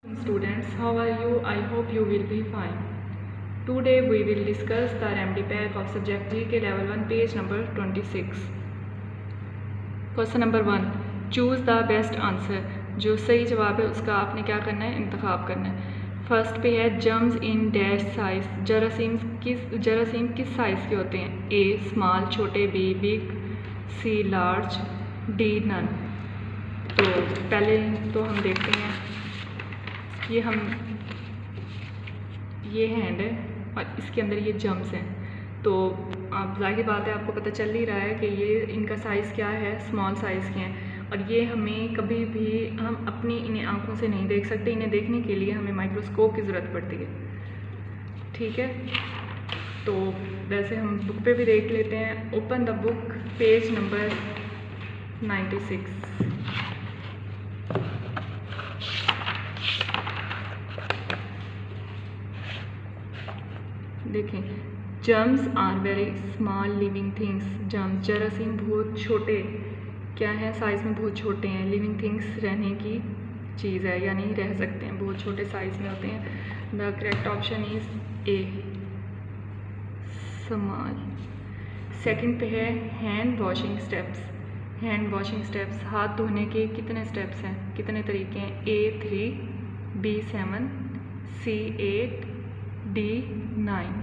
Students, how are you? I hope you will be fine. Today we will discuss the remedy pack of subject GK level 1 page number 26. Question number 1. Choose the best answer. जो सही जवाब है उसका आपने क्या करना है, इंतखाब करना है. फर्स्ट पे है जर्म्स इन डैश साइज. जरासीम किस साइज़ के होते हैं? ए स्मॉल छोटे, B big, C large, D none. तो पहले तो हम देखते हैं ये हैंड है और इसके अंदर ये जर्म्स हैं. तो आप जाहिर बात है आपको पता चल ही रहा है कि ये इनका साइज़ क्या है, स्मॉल साइज़ के हैं. और ये हमें कभी भी हम अपनी इन्हें आंखों से नहीं देख सकते. इन्हें देखने के लिए हमें माइक्रोस्कोप की ज़रूरत पड़ती है. ठीक है, तो वैसे हम बुक पे भी देख लेते हैं. Open the book, page number 96. देखें, germs are very small living things. Germs जरासीम बहुत छोटे क्या हैं, साइज़ में बहुत छोटे हैं. लिविंग थिंग्स रहने की चीज़ है, यानी रह सकते हैं, बहुत छोटे साइज़ में होते हैं. The correct option is A small. Second पे है hand washing steps. Hand washing steps, हाथ धोने के कितने स्टेप्स हैं, कितने तरीके हैं? A 3, B 7, C 8, D 9.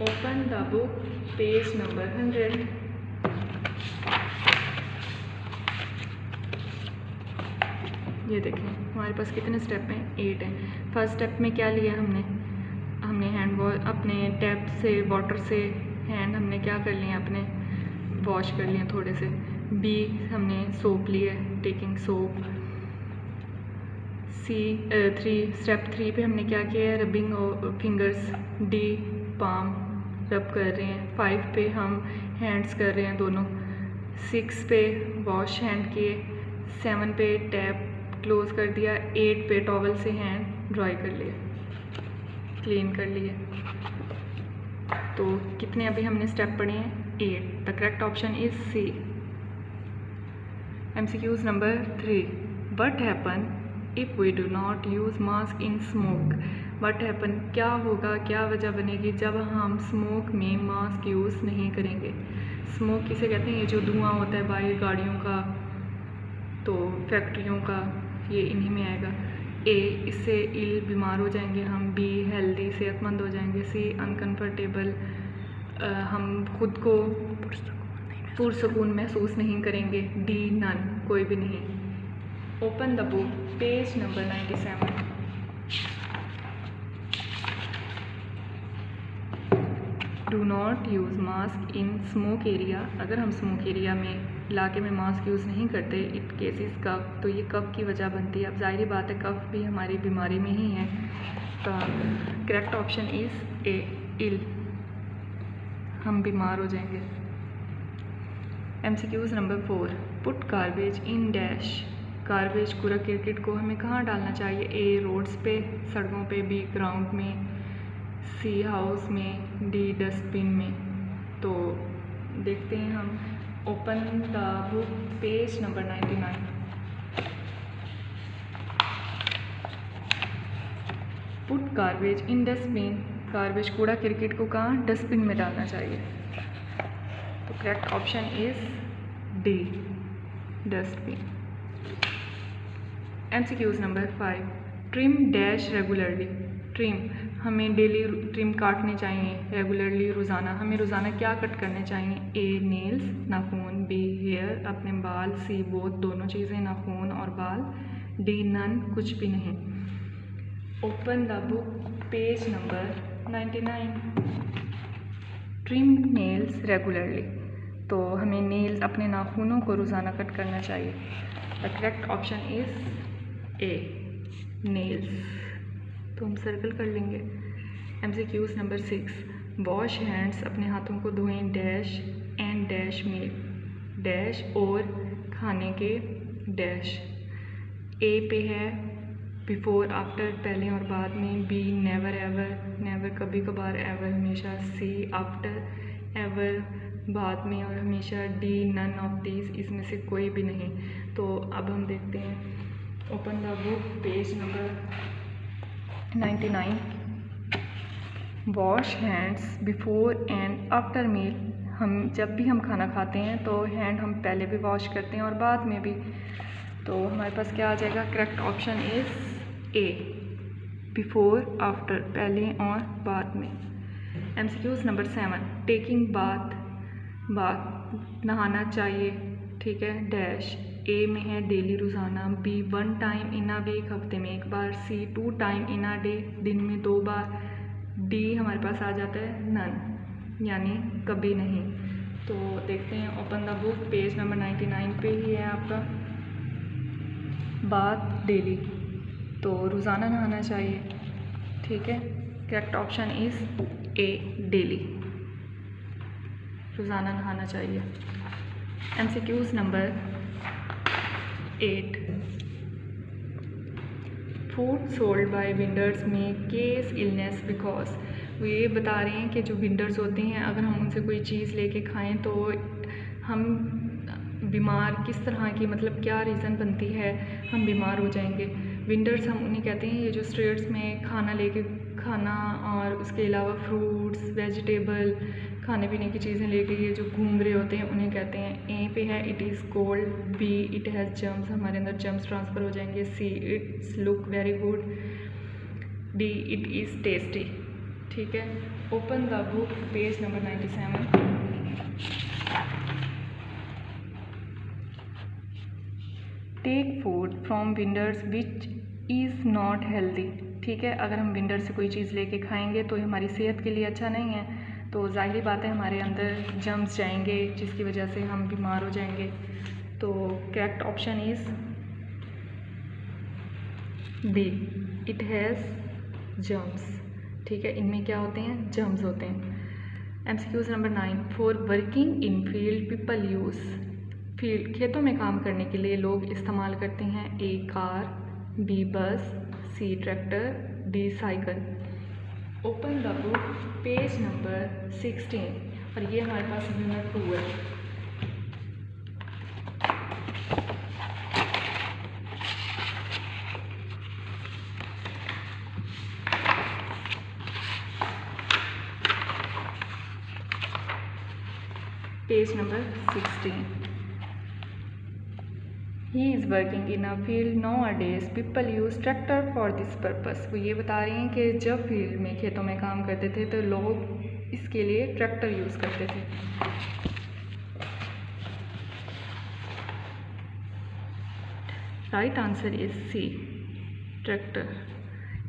Open the book, page number 100. ये देखें हमारे पास कितने स्टेप हैं? 8 हैं. फर्स्ट स्टेप में क्या लिया हमने हैंड वॉश, अपने टैप से वाटर से हैंड हमने क्या कर लिए, अपने वॉश कर लिए थोड़े से. बी हमने सोप लिया, टेकिंग सोप. स्टेप 3 पे हमने क्या किया है, रबिंग फिंगर्स. डी पाम रब कर रहे हैं. 5 पे हम हैंड्स कर रहे हैं दोनों. 6 पे वॉश हैंड किए. 7 पे टैप क्लोज कर दिया. 8 पे टॉवल से हैंड ड्राई कर लिए, क्लीन कर लिए. तो कितने अभी हमने स्टेप पढ़े हैं? 8. The correct option is C. MCQs number 3. What happen if we do not use mask in smoke. What happen, क्या होगा, क्या वजह बनेगी जब हम स्मोक में मास्क यूज़ नहीं करेंगे. स्मोक किसे कहते हैं? ये जो धुआं होता है बाहर गाड़ियों का, तो फैक्ट्रियों का, ये इन्हीं में आएगा. ए इससे इल बीमार हो जाएंगे हम. बी हेल्दी सेहतमंद हो जाएंगे. सी अनकम्फर्टेबल, हम खुद को पुरसकून महसूस नहीं करेंगे. डी नन, कोई भी नहीं. Open the book, page number 97. Do not use mask in smoke area. अगर हम स्मोक एरिया में इलाके में मास्क यूज़ नहीं करते, इट केसेस कफ, तो ये कफ की वजह बनती है. अब जाहिर बात है कफ भी हमारी बीमारी में ही है. तो करेक्ट ऑप्शन इज़ ए इल, हम बीमार हो जाएंगे. MCQs number 4. Put garbage in dash. Garbage कूड़ा क्रिकेट को हमें कहाँ डालना चाहिए? ए रोड्स पे, सड़कों पे. बी ग्राउंड में, सी हाउस में, डी डस्टबिन में. तो देखते हैं हम. Open the book, page number 99. Put garbage in dustbin. Garbage कूड़ा क्रिकेट को कहाँ? डस्टबिन में डालना चाहिए. तो correct option is D dustbin. MCQs number 5. Trim dash regularly. Trim, हमें डेली ट्रिम काटने चाहिए, रेगुलरली रोज़ाना. हमें रोज़ाना क्या कट करने चाहिए? ए नेल्स नाखून. बी हेयर अपने बाल. सी बोथ दोनों चीज़ें, नाखून और बाल. डी नन, कुछ भी नहीं. Open the book, page number 99. Trim nails regularly. तो हमें नेल्स, अपने नाखूनों को रोज़ाना कट करना चाहिए. The correct option is A nails. तो हम सर्कल कर लेंगे. MCQs number 6. वॉश हैंड्स, अपने हाथों को धोएं. Dash and dash meal. Dash और खाने के डैश. ए पे है बिफोर आफ्टर, पहले और बाद में. बी नेवर एवर, नेवर कभी कभार, एवर हमेशा. सी आफ्टर एवर, बाद में और हमेशा. डी नन ऑफ दीज, इसमें से कोई भी नहीं. तो अब हम देखते हैं open the book, page number 99। Wash hands before and after meal. हम जब भी हम खाना खाते हैं तो हैंड हम पहले भी वॉश करते हैं और बाद में भी। तो हमारे पास क्या आ जाएगा? Correct option is A, before after, पहले और बाद में। MCQs number 7। Taking bath, bath नहाना चाहिए, ठीक है, डैश। ए में है डेली, रोज़ाना। B 1 time in a week, हफ्ते में 1 बार। सी 2 टाइम इन अ डे, दिन में 2 बार। डी हमारे पास आ जाता है नन, यानी कभी नहीं। तो देखते हैं, open the book, page number 99 पे ही है आपका। बात डेली, तो रोज़ाना नहाना चाहिए, ठीक है। Correct option is A, daily, रोज़ाना नहाना चाहिए। MCQs number 8। Food sold by विंडर्स में केस इलनेस बिकॉज। वो ये बता रहे हैं कि जो विंडर्स होते हैं, अगर हम उनसे कोई चीज़ लेके खाएं तो हम बीमार किस तरह की, मतलब क्या रीज़न बनती है हम बीमार हो जाएंगे। विंडर्स हम उन्हें कहते हैं, ये जो स्ट्रीट्स में खाना लेके, खाना और उसके अलावा फ्रूट्स, वेजिटेबल, खाने पीने की चीज़ें लेके ये जो घूम रहे होते हैं उन्हें कहते हैं। ए पे है it is cold. B it has germs, हमारे अंदर जर्म्स ट्रांसफ़र हो जाएंगे। C it's look very good. D it is tasty, ठीक है। Open the book, page number 97। Take food from vendors which is not healthy, ठीक है। अगर हम विंडर से कोई चीज़ लेके खाएंगे तो हमारी सेहत के लिए अच्छा नहीं है, तो ज़ाहिर बात है हमारे अंदर जर्म्स जाएंगे जिसकी वजह से हम बीमार हो जाएंगे। तो correct option is B, it has germs, ठीक है। इनमें क्या होते हैं? जर्म्स होते हैं। MCQs number 9। For working in field people use, field खेतों में काम करने के लिए लोग इस्तेमाल करते हैं। ए car, B bus, C tractor, D cycle. Open the book, page number 16, और ये हमारे पास यूनिट 2 है। Page number 16। He is working in a field nowadays people use tractor for this purpose. वो ये बता रही हैं कि जब फील्ड में, खेतों में काम करते थे तो लोग इसके लिए ट्रैक्टर यूज़ करते थे। Right answer is C, tractor.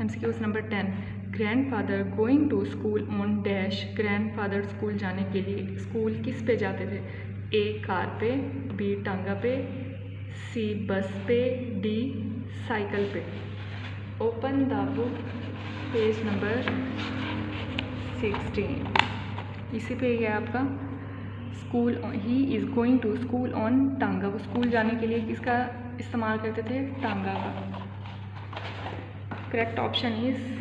MCQs number 10। Grandfather going to school on dash. Grandfather school जाने के लिए स्कूल किस पे जाते थे? ए कार पे, बी टांगा पे, सी बस पे, डी साइकिल पे। Open the book, page number 16, इसी पे है आपका school. He is going to school on tonga. वो स्कूल जाने के लिए किसका इस्तेमाल करते थे? टांगा का। करेक्ट ऑप्शन इज़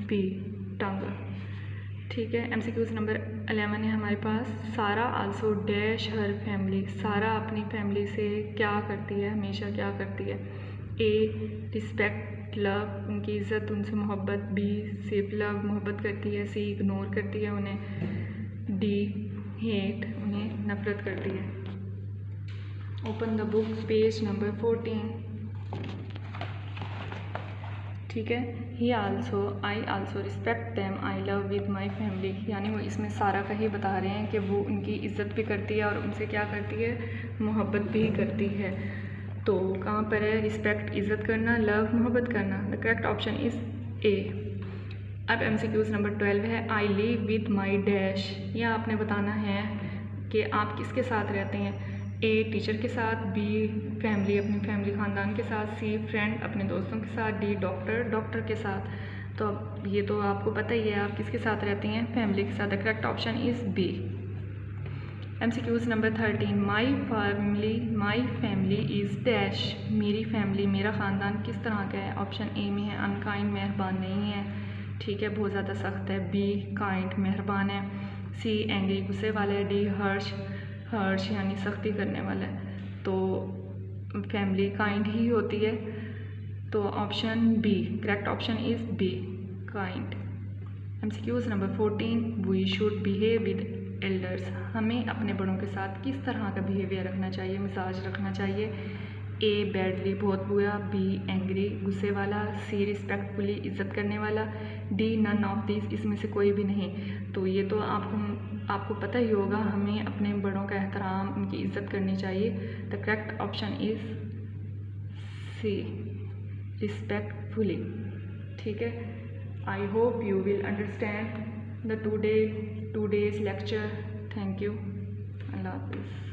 बी, टांगा, ठीक है। MCQs नंबर 11 है हमारे पास। सारा आल्सो डैश हर फैमिली। सारा अपनी फैमिली से क्या करती है, हमेशा क्या करती है? ए रिस्पेक्ट, लव, उनकी इज़्ज़त, उनसे मोहब्बत। बी सिर्फ लव, मोहब्बत करती है। सी इग्नोर करती है उन्हें। डी हेट, उन्हें नफरत करती है। Open the book, page number 14, ठीक है। ही also, I also respect them, I love with my family. यानी वो इसमें सारा का ही बता रहे हैं कि वो उनकी इज़्ज़त भी करती है और उनसे क्या करती है? मोहब्बत भी करती है। तो कहाँ पर है? रिस्पेक्ट, इज़्ज़त करना, लव, मोहब्बत करना। द करेक्ट ऑप्शन इज़ ए। अब MCQs नंबर 12 है। I live with my dash. यह आपने बताना है कि आप किसके साथ रहते हैं। ए टीचर के साथ, बी फैमिली, अपनी फैमिली ख़ानदान के साथ, सी फ्रेंड, अपने दोस्तों के साथ, डी डॉक्टर, डॉक्टर के साथ। तो अब ये तो आपको पता ही है आप किसके साथ रहती हैं? फैमिली के साथ। The correct option is B. MCQs number 13। My family is dash. मेरी फैमिली, मेरा ख़ानदान किस तरह का है? ऑप्शन ए में है अनकाइंड, मेहरबान नहीं है, ठीक है, बहुत ज़्यादा सख्त है। बी काइंड, मेहरबान है। सी एंग्री, गुस्से वाला है। डी हर्ष, हर्ष यानी सख्ती करने वाला है। तो फैमिली काइंड ही होती है। तो option B, correct option is B, kind. MCQs number 14, we should behave with elders. हमें अपने बड़ों के साथ किस तरह का बिहेवियर रखना चाहिए, मिजाज रखना चाहिए। ए बैडली, बहुत बुरा। बी एंग्री, गुस्से वाला। सी रिस्पेक्टफुली, इज़्ज़त करने वाला। डी नन ऑफ दिस, इसमें से कोई भी नहीं। तो ये तो आपको पता ही होगा, हमें अपने बड़ों का एहतराम, उनकी इज़्ज़त करनी चाहिए। The correct option is C, respectfully. ठीक है, I hope you will understand the two days lecture. Thank you, अल्लाह हाफिज़।